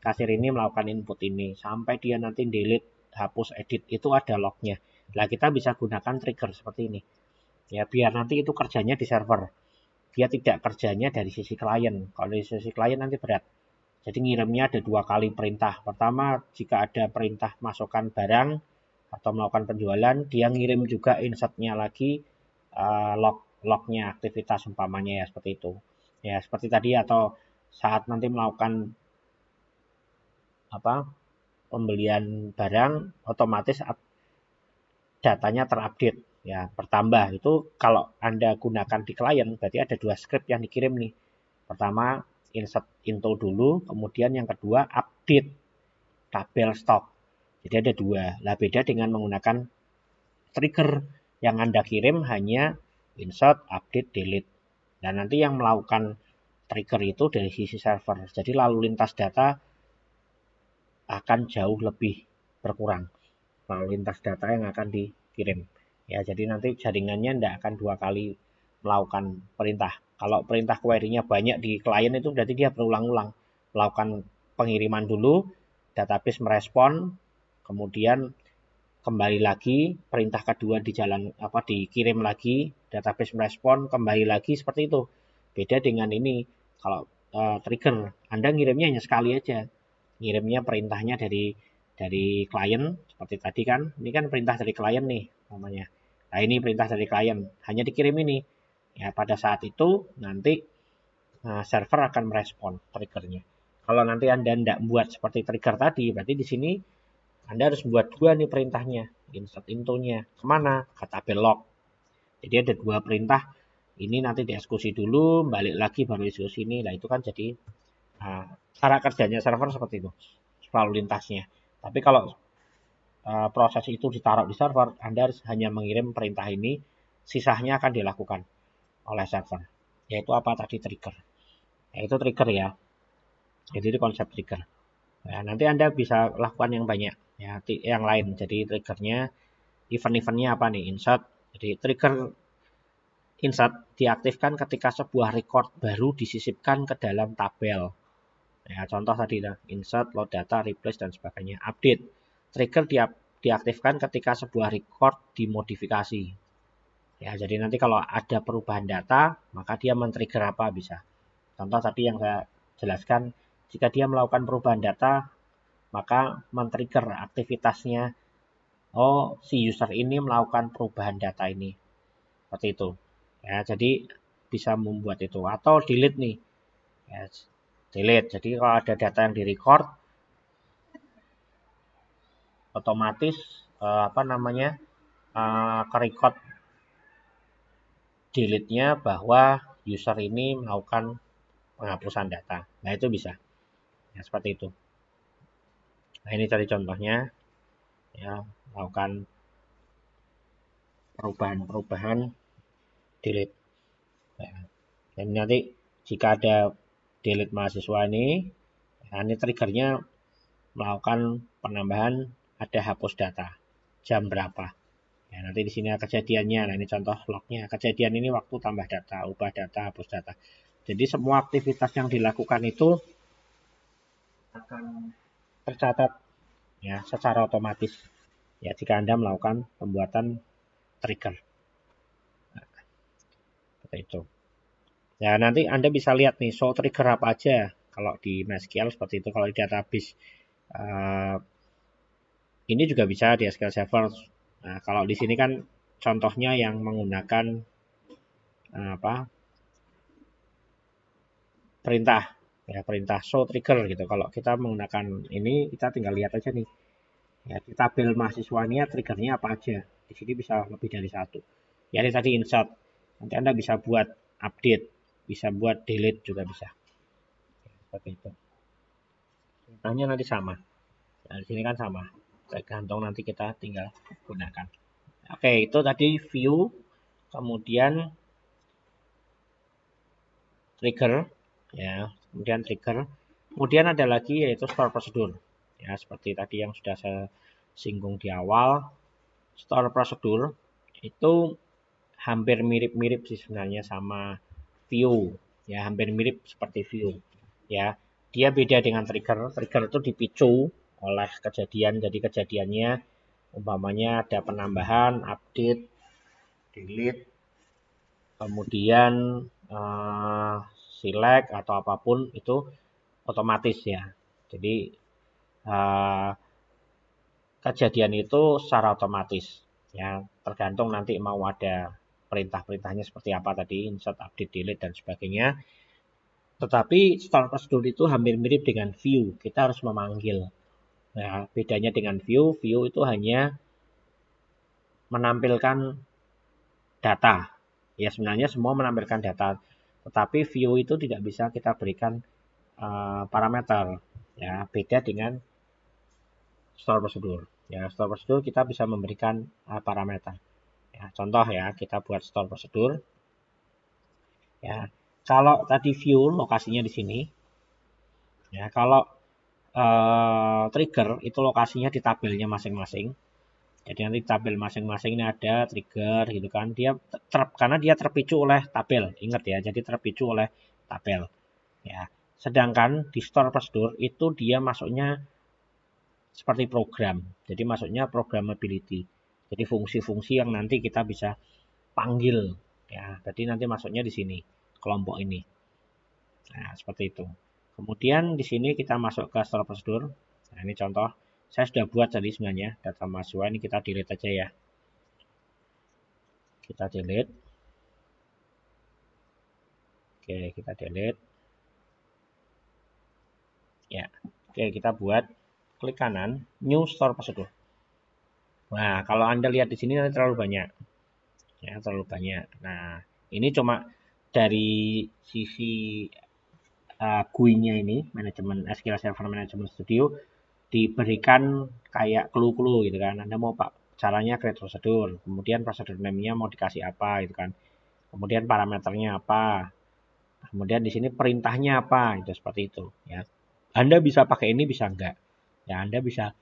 Kasir ini melakukan input ini sampai dia nanti delete, hapus, edit, itu ada lognya. Nah, kita bisa gunakan trigger seperti ini. Ya, biar nanti itu kerjanya di server. Dia tidak kerjanya dari sisi klien. Kalau dari sisi klien nanti berat. Jadi ngirimnya ada 2 kali perintah. Pertama, jika ada perintah masukkan barang, atau melakukan penjualan, dia ngirim juga insertnya lagi lognya aktivitas umpamanya ya seperti itu. Ya seperti tadi, atau saat nanti melakukan pembelian barang, otomatis datanya terupdate ya, bertambah. Itu kalau Anda gunakan di klien berarti ada 2 script yang dikirim nih. Pertama insert info dulu, kemudian yang kedua update tabel stok. Jadi ada 2. Lah beda dengan menggunakan trigger, yang Anda kirim hanya insert, update, delete. Dan nanti yang melakukan trigger itu dari sisi server. Jadi lalu lintas data akan jauh lebih berkurang. Lalu lintas data yang akan dikirim. Ya, jadi nanti jaringannya tidak akan 2 kali melakukan perintah. Kalau perintah query-nya banyak di klien itu berarti dia berulang-ulang melakukan pengiriman dulu, database merespon, kemudian kembali lagi, perintah kedua dikirim lagi, database merespon, kembali lagi, seperti itu. Beda dengan ini, kalau trigger, Anda ngirimnya hanya sekali aja. Ngirimnya perintahnya dari klien seperti tadi kan, ini kan perintah dari klien nih namanya. Nah ini perintah dari klien, hanya dikirim ini. Ya pada saat itu nanti server akan merespon triggernya. Kalau nanti Anda tidak buat seperti trigger tadi, berarti di sini Anda harus buat 2 nih perintahnya, insert intonya kemana? Ke tabel log. Jadi ada 2 perintah. Ini nanti dieksekusi dulu, balik lagi baru eksekusi ini. Nah itu kan jadi cara kerjanya server seperti itu, lalu lintasnya. Tapi kalau proses itu ditaruh di server, Anda harus hanya mengirim perintah ini, sisanya akan dilakukan oleh server. Yaitu apa tadi? Trigger. Yaitu trigger ya. Jadi itu konsep trigger. Nah, nanti Anda bisa lakukan yang banyak, ya, yang lain. Jadi triggernya, event-eventnya apa nih? Insert. Jadi trigger insert diaktifkan ketika sebuah record baru disisipkan ke dalam tabel. Ya, contoh tadi lah, insert, load data, replace, dan sebagainya. Update. Trigger diaktifkan ketika sebuah record dimodifikasi. Ya, jadi nanti kalau ada perubahan data, maka dia men-trigger apa bisa. Contoh tadi yang saya jelaskan, jika dia melakukan perubahan data, maka men-trigger aktivitasnya. Oh, si user ini melakukan perubahan data ini. Seperti itu. Ya, jadi bisa membuat itu. Atau delete nih. Ya, delete. Jadi kalau ada data yang direcord, otomatis ke record delete-nya bahwa user ini melakukan penghapusan data. Nah itu bisa. Ya seperti itu. Nah ini tadi contohnya. Ya melakukan perubahan delete. Ya. Dan nanti jika ada delete mahasiswa ini, nah ini triggernya melakukan penambahan, ada hapus data jam berapa. Ya, nanti di sini kejadiannya. Nah ini contoh lognya. Kejadian ini waktu tambah data, ubah data, hapus data. Jadi semua aktivitas yang dilakukan itu akan tercatat ya secara otomatis. Ya jika Anda melakukan pembuatan trigger. Nah, seperti itu. Ya nanti Anda bisa lihat nih show trigger apa aja. Kalau di MySQL seperti itu. Kalau di database ini juga bisa di SQL Server. Nah, kalau di sini kan contohnya yang menggunakan perintah, ya perintah show trigger gitu. Kalau kita menggunakan ini, kita tinggal lihat aja nih. Ya, di tabel mahasiswanya triggernya apa aja. Di sini bisa lebih dari 1. Ya, ini tadi insert. Nanti Anda bisa buat update, bisa buat delete juga bisa. Ya, seperti itu. Contohnya nanti sama. Nah, di sini kan sama. Tergantung nanti kita tinggal gunakan. Oke, itu tadi view, kemudian trigger, ya, kemudian trigger. Kemudian ada lagi yaitu store procedure. Ya, seperti tadi yang sudah saya singgung di awal. Store procedure itu hampir mirip-mirip sih sebenarnya sama view. Ya, hampir mirip seperti view. Ya, dia beda dengan trigger. Trigger itu dipicu oleh kejadian. Jadi kejadiannya umpamanya ada penambahan, update, delete, kemudian select atau apapun itu otomatis ya. Jadi kejadian itu secara otomatis. Ya, tergantung nanti mau ada perintah-perintahnya seperti apa tadi, insert, update, delete, dan sebagainya. Tetapi store prosedur itu hampir mirip dengan view. Kita harus memanggil. Nah, bedanya dengan view itu hanya menampilkan data. Ya, sebenarnya semua menampilkan data. Tetapi view itu tidak bisa kita berikan parameter. Ya, beda dengan store prosedur. Ya, store prosedur kita bisa memberikan parameter. Ya, contoh ya, kita buat store prosedur. Ya, kalau tadi view lokasinya di sini. Ya, kalau trigger itu lokasinya di tabelnya masing-masing. Jadi nanti tabel masing-masing ini ada trigger gitu kan. Dia karena dia terpicu oleh tabel. Ingat ya, jadi terpicu oleh tabel. Ya. Sedangkan di store prosedur itu dia masuknya seperti program. Jadi masuknya programmability. Jadi fungsi-fungsi yang nanti kita bisa panggil. Ya, jadi nanti masuknya di sini kelompok ini. Nah, seperti itu. Kemudian di sini kita masuk ke store prosedur. Nah, ini contoh. Saya sudah buat tadi sebenarnya data mahasiswa, ini kita delete aja ya. Kita delete. Oke, kita delete. Ya. Oke, kita buat klik kanan, new store prosedur. Nah, kalau Anda lihat di sini nanti terlalu banyak. Ya, terlalu banyak. Nah, ini cuma dari sisi GUI-nya ini, manajemen SQL Server Management Studio, diberikan kayak clue-clue gitu kan. Anda mau caranya create prosedur, kemudian prosedur name-nya mau dikasih apa gitu kan. Kemudian parameternya apa. Kemudian di sini perintahnya apa, itu seperti itu ya. Anda bisa pakai ini, bisa enggak. Ya, Anda bisa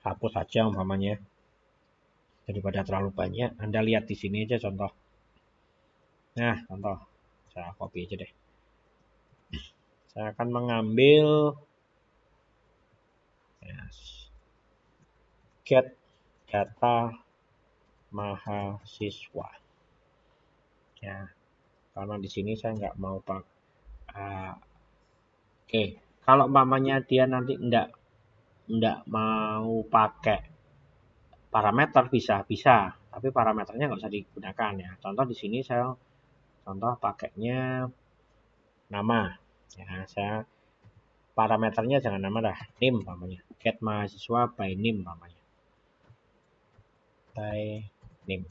hapus saja umpamanya. Daripada terlalu banyak, Anda lihat di sini aja contoh. Nah, contoh. Saya copy aja deh. Saya akan mengambil get data mahasiswa. Ya, karena di sini saya nggak mau pakai. Oke, kalau mamanya dia nanti nggak mau pakai parameter bisa, tapi parameternya nggak usah digunakan ya. Contoh di sini saya contoh pakainya nama. Ya, saya parameternya jangan nama dah, name namanya. Get mahasiswa by name namanya. By name.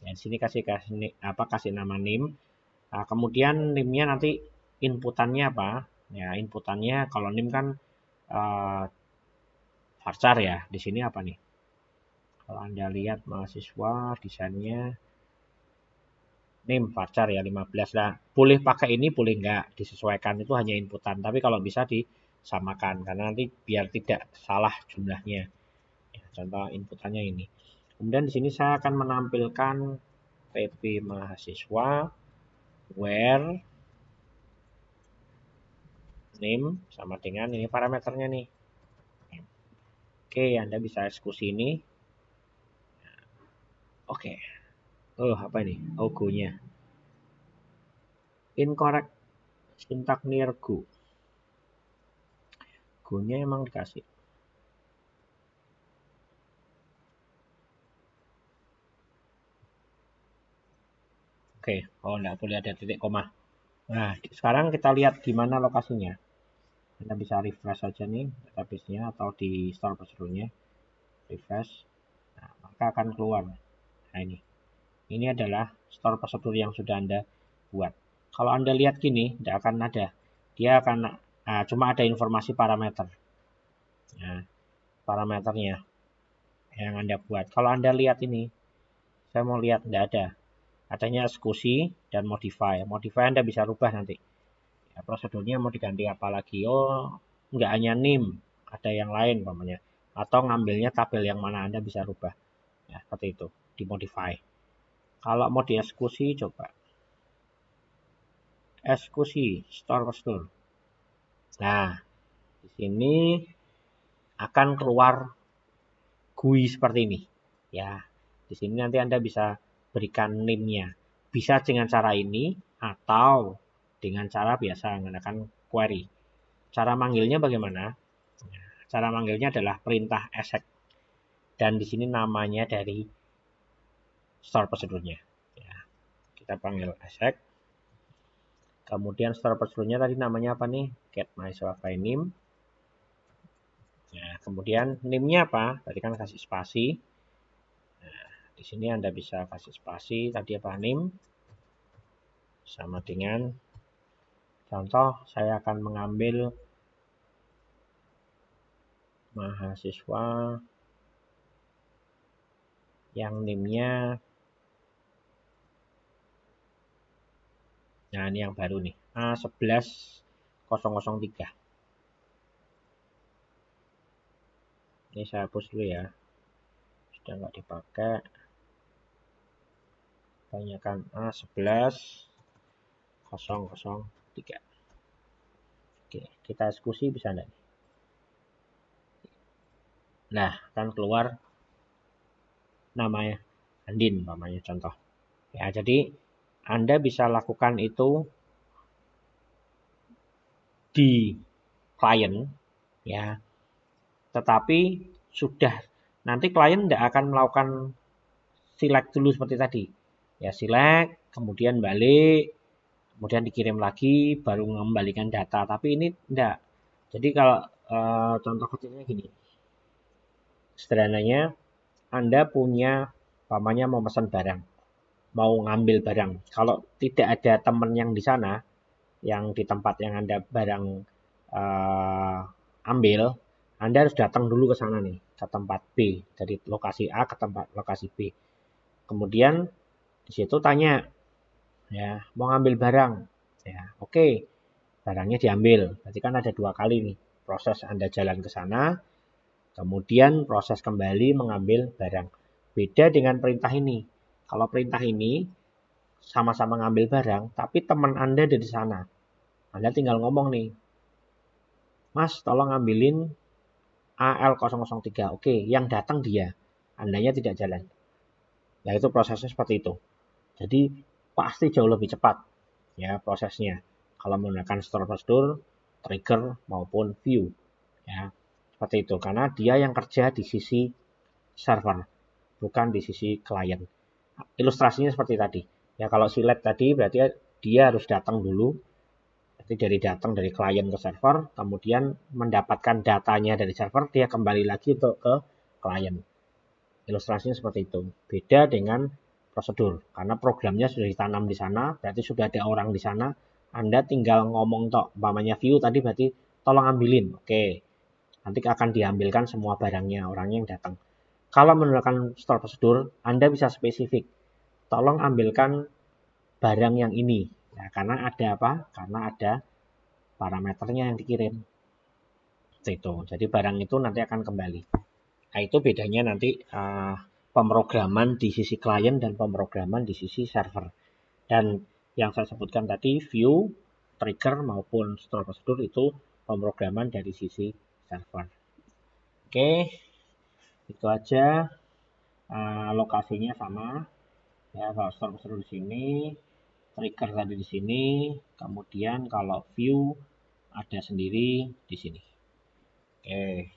Ya, di sini kasih nama name. Nah, kemudian name-nya nanti inputannya apa? Ya, inputannya kalau name kan varchar ya. Di sini apa nih? Kalau Anda lihat mahasiswa desainnya name varchar ya 15 lah. Boleh pakai ini, boleh enggak, disesuaikan, itu hanya inputan. Tapi kalau bisa disamakan karena nanti biar tidak salah jumlahnya. Ya, contoh inputannya ini. Kemudian di sini saya akan menampilkan pp mahasiswa where name sama dengan ini parameternya nih. Oke, Anda bisa eksekusi ini. Oke. Oh, apa ini? Oh, go-nya. Incorrect syntax near go. Go-nya emang dikasih. Oke, oh enggak boleh ada titik koma. Nah, sekarang kita lihat di mana lokasinya. Anda bisa refresh saja nih database-nya atau di store prosedurnya. Refresh. Nah, maka akan keluar. Nah, ini. Ini adalah store prosedur yang sudah Anda buat. Kalau Anda lihat gini, tidak akan ada. Dia akan cuma ada informasi parameter. Nah, parameternya yang Anda buat. Kalau Anda lihat ini, saya mau lihat, tidak ada. Adanya eksekusi dan modify. Modify Anda bisa rubah nanti. Ya, prosedurnya mau diganti apa lagi? Oh, nggak hanya name, ada yang lain umpamanya. Atau ngambilnya tabel yang mana Anda bisa rubah. Ya, seperti itu, dimodify. Kalau mau dieksekusi, coba. Eksekusi, store prosedur. Nah, di sini akan keluar GUI seperti ini. Ya, di sini nanti Anda bisa berikan name-nya. Bisa dengan cara ini atau dengan cara biasa menggunakan query. Cara manggilnya bagaimana? cara manggilnya adalah perintah exec. Dan di sini namanya dari store prosedurnya. Ya, kita panggil exec. Kemudian store prosedurnya tadi namanya apa nih? Get mahasiswa by name. Nah, kemudian name-nya apa? Tadi kan kasih spasi. Nah, di sini Anda bisa kasih spasi. Tadi apa name? Sama dengan contoh, saya akan mengambil mahasiswa yang name-nya, nah ini yang baru nih, A11003. Ini saya hapus dulu ya, sudah nggak dipakai. Tanyakan A11003. Oke, kita eksekusi bisa enggak? Nah, kan keluar namanya Andin, namanya contoh. Ya, jadi Anda bisa lakukan itu di klien, ya. Tetapi sudah nanti klien tidak akan melakukan select dulu seperti tadi. Ya, select, kemudian balik, kemudian dikirim lagi, baru mengembalikan data. Tapi ini enggak. Jadi kalau contoh kecilnya gini. Sederhananya, Anda punya, umpamanya mau pesan barang, mau ngambil barang. Kalau tidak ada teman yang di sana, yang di tempat yang Anda barang ambil, Anda harus datang dulu ke sana nih, ke tempat B, dari lokasi A ke tempat lokasi B. Kemudian di situ tanya, ya mau ngambil barang, ya oke, barangnya diambil. Berarti kan ada 2 kali nih proses Anda jalan ke sana, kemudian proses kembali mengambil barang. Beda dengan perintah ini. Kalau perintah ini sama-sama ngambil barang, tapi teman Anda ada di sana. Anda tinggal ngomong nih, Mas, tolong ambilin AL003. Oke, yang datang dia. Andanya tidak jalan. Nah, itu prosesnya seperti itu. Jadi, pasti jauh lebih cepat ya prosesnya. Kalau menggunakan store prosedur, trigger maupun view. Ya, seperti itu. Karena dia yang kerja di sisi server, bukan di sisi klien. Ilustrasinya seperti tadi. Ya, kalau select tadi berarti dia harus datang dulu. Jadi datang dari klien ke server, kemudian mendapatkan datanya dari server, dia kembali lagi untuk ke klien. Ilustrasinya seperti itu. Beda dengan prosedur, karena programnya sudah ditanam di sana, berarti sudah ada orang di sana. Anda tinggal ngomong tok, umpamanya view tadi berarti tolong ambilin. Oke, nanti akan diambilkan semua barangnya, orangnya yang datang. Kalau menggunakan store prosedur, Anda bisa spesifik. Tolong ambilkan barang yang ini. Ya, karena ada apa? Karena ada parameternya yang dikirim. Itu. Jadi barang itu nanti akan kembali. Nah, itu bedanya nanti pemrograman di sisi klien dan pemrograman di sisi server. Dan yang saya sebutkan tadi, view, trigger maupun store prosedur itu pemrograman dari sisi server. Oke, itu aja. Lokasinya sama. Ya, kalau store prosedur di sini, trigger tadi di sini, kemudian kalau view ada sendiri di sini. Oke.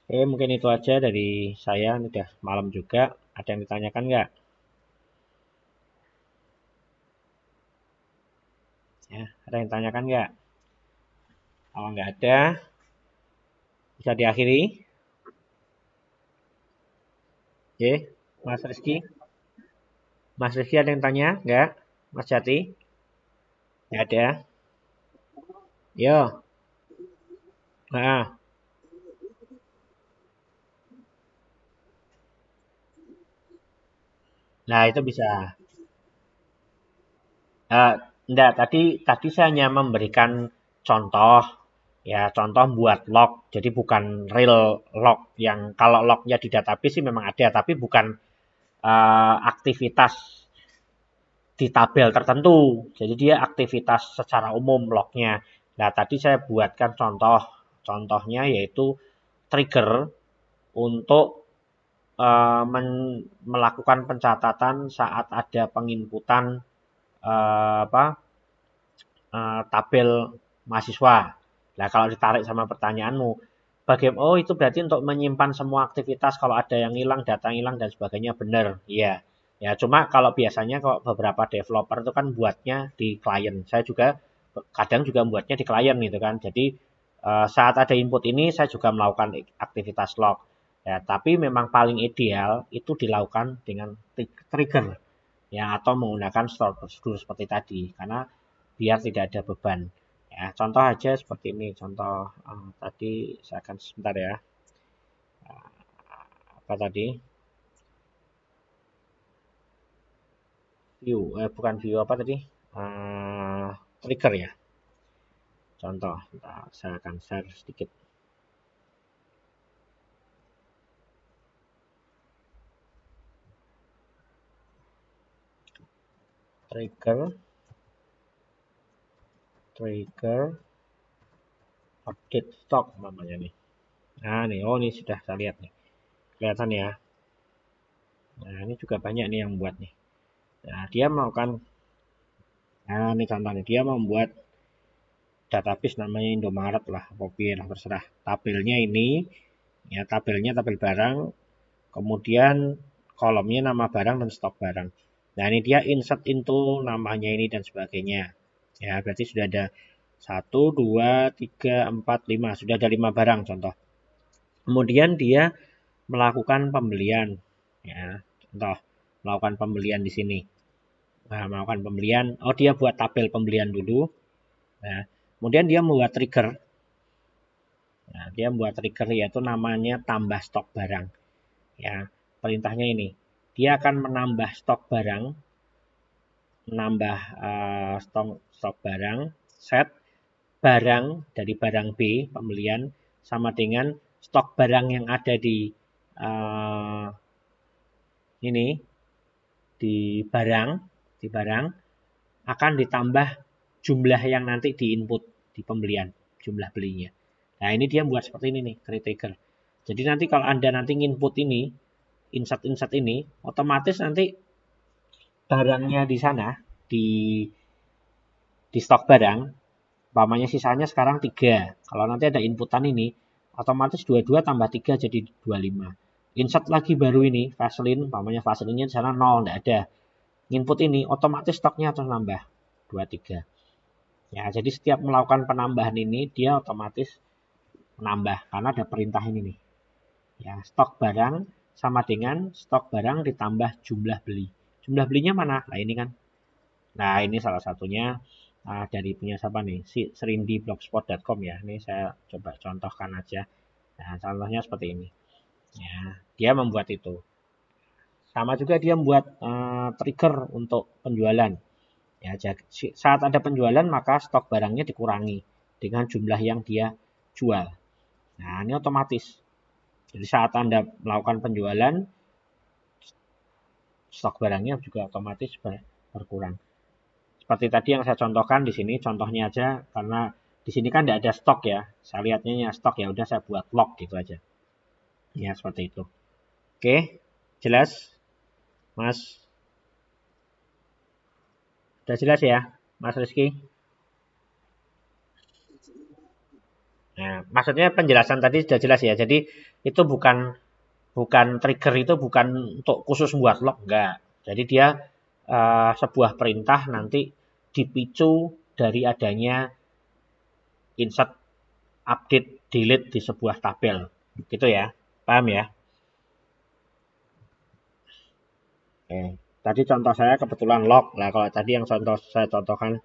Oke, mungkin itu aja dari saya. Ini udah malam juga. Ada yang ditanyakan nggak? Ya, ada yang ditanyakan nggak? Kalau nggak ada, bisa diakhiri. Oke, Mas Rizky. Mas Rizky ada yang tanya? Nggak? Mas Jati? Nggak ada. Yo. Nah, nah itu bisa. Enggak, tadi saya hanya memberikan contoh, ya contoh buat log. Jadi bukan real log yang kalau lognya di database sih memang ada, tapi bukan aktivitas di tabel tertentu. Jadi dia aktivitas secara umum lognya. Nah tadi saya buatkan contohnya yaitu trigger untuk melakukan pencatatan saat ada penginputan tabel mahasiswa. Nah, kalau ditarik sama pertanyaanmu, bagaimana? Oh, itu berarti untuk menyimpan semua aktivitas kalau ada yang hilang, data yang hilang dan sebagainya, benar. Iya. Ya, cuma kalau biasanya kalau beberapa developer itu kan buatnya di klien. Saya juga kadang juga buatnya di klien gitu kan. Jadi saat ada input ini saya juga melakukan aktivitas log. Ya, tapi memang paling ideal itu dilakukan dengan trigger ya atau menggunakan store prosedur seperti tadi karena biar tidak ada beban. Ya, contoh aja seperti ini. Contoh tadi saya akan sebentar ya. Apa tadi? View, bukan view apa tadi? Trigger ya. Contoh, saya akan share sedikit. Trigger update stock namanya nih. Nah nih, oh ini sudah saya lihat nih, kelihatan ya. Nah ini juga banyak nih yang buat nih. Nah dia melakukan, nah ini contohnya dia membuat database namanya Indomaret lah, Shopee lah terserah. Tabelnya ini, ya tabelnya tabel barang, kemudian kolomnya nama barang dan stok barang. Nah ini dia insert into namanya ini dan sebagainya. Ya berarti sudah ada 1, 2, 3, 4, 5. Sudah ada 5 barang contoh. Kemudian dia melakukan pembelian. Ya, contoh melakukan pembelian di sini. Nah, melakukan pembelian. Oh, dia buat tabel pembelian dulu. Nah, kemudian dia membuat trigger. Nah, dia membuat trigger yaitu namanya tambah stok barang. Ya, perintahnya ini. Dia akan menambah stok barang, menambah stok barang, set barang dari barang B pembelian sama dengan stok barang yang ada di ini di barang akan ditambah jumlah yang nanti di input di pembelian, jumlah belinya. Nah, ini dia buat seperti ini nih, trigger. Jadi nanti kalau Anda nanti input ini, insert ini, otomatis nanti barangnya di sana di stok barang, umpamanya sisanya sekarang 3. Kalau nanti ada inputan ini, otomatis 22 tambah 3 jadi 25. Insert lagi baru ini, Vaseline, umpamanya Vaseline-nya di sana 0, enggak ada. Input ini otomatis stoknya akan nambah 23. Ya, jadi setiap melakukan penambahan ini dia otomatis menambah karena ada perintah ini nih. Ya, stok barang sama dengan stok barang ditambah jumlah beli. Jumlah belinya mana? Nah, ini kan. Nah, ini salah satunya dari punya siapa nih? Serindiblogspot.com ya. Ini saya coba contohkan aja. Nah, contohnya seperti ini. Ya, dia membuat itu. Sama juga dia membuat trigger untuk penjualan. Ya, saat ada penjualan maka stok barangnya dikurangi dengan jumlah yang dia jual. Nah, ini otomatis. Jadi saat Anda melakukan penjualan, stok barangnya juga otomatis berkurang. Seperti tadi yang saya contohkan di sini, contohnya aja karena di sini kan tidak ada stok ya. Saya lihatnya stok ya udah saya buat log gitu aja. Ya, seperti itu. Oke, jelas? Mas? Sudah jelas ya, Mas Rizky? Nah, maksudnya penjelasan tadi sudah jelas ya. Jadi itu bukan trigger itu bukan untuk khusus buat log enggak. Jadi dia sebuah perintah nanti dipicu dari adanya insert, update, delete di sebuah tabel. Gitu ya. Paham ya? Oke. Tadi contoh saya kebetulan log. Nah, kalau tadi yang saya contohkan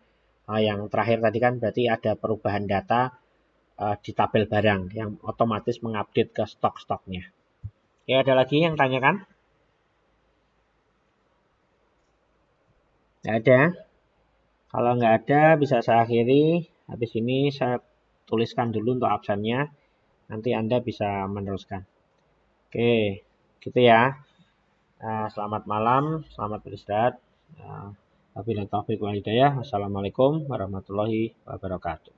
yang terakhir tadi kan berarti ada perubahan data di tabel barang yang otomatis mengupdate ke stok-stoknya. Oke, ada lagi yang tanyakan? Nggak ada. Kalau nggak ada, bisa saya akhiri. Habis ini saya tuliskan dulu untuk absennya. Nanti Anda bisa meneruskan. Oke, gitu ya. Selamat malam, selamat beristirahat. Wabillahi taufiq wal hidayah. Wassalamualaikum warahmatullahi wabarakatuh.